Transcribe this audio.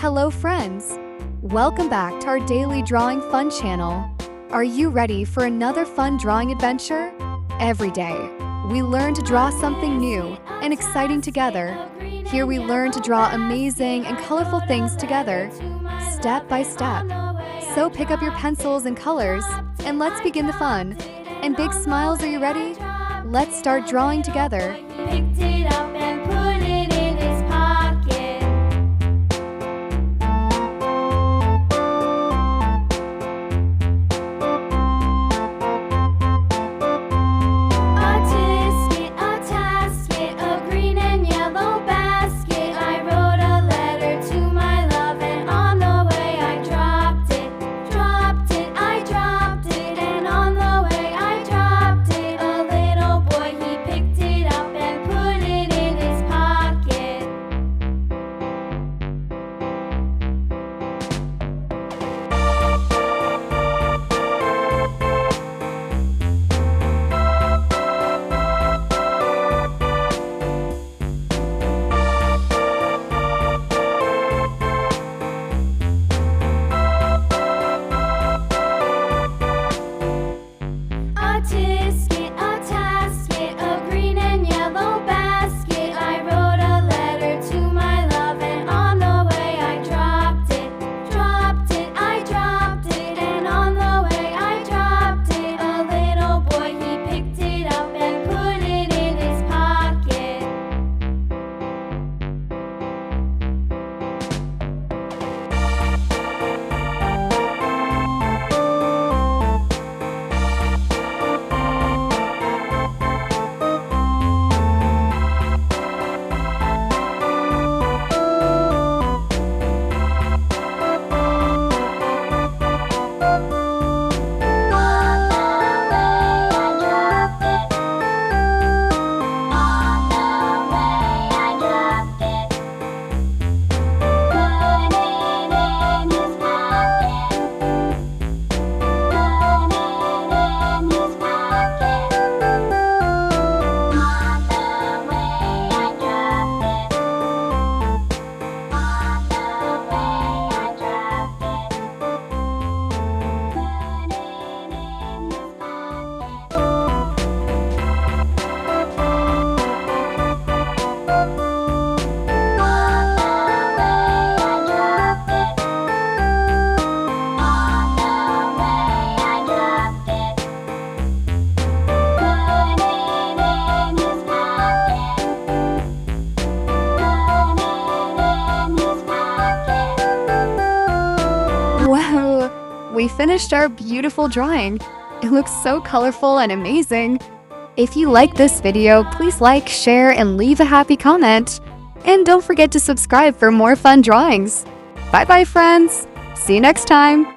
Hello friends! Welcome back to our daily drawing fun channel. Are you ready for another fun drawing adventure? Every day, we learn to draw something new and exciting together. Here we learn to draw amazing and colorful things together, step by step. So pick up your pencils and colors, and let's begin the fun. And big smiles, are you ready? Let's start drawing together. Picked it up and put it in his pocket. A tisket, a tasket, a green and yellow basket. I wrote a letter to my love, and on the way I dropped it. I dropped it, and on the way I dropped it. A little boy, he picked it up and put it in his pocket. A tisket, a tasket, a green and yellow basket. I wrote a letter to my love, and on the way I dropped it. I dropped it, and on the way I dropped it. A little boy, he picked it up and put it in his pocket. Wow! We finished our beautiful drawing. It looks so colorful and amazing. If you like this video, please like, share, and leave a happy comment. And don't forget to subscribe for more fun drawings. Bye-bye, friends! See you next time!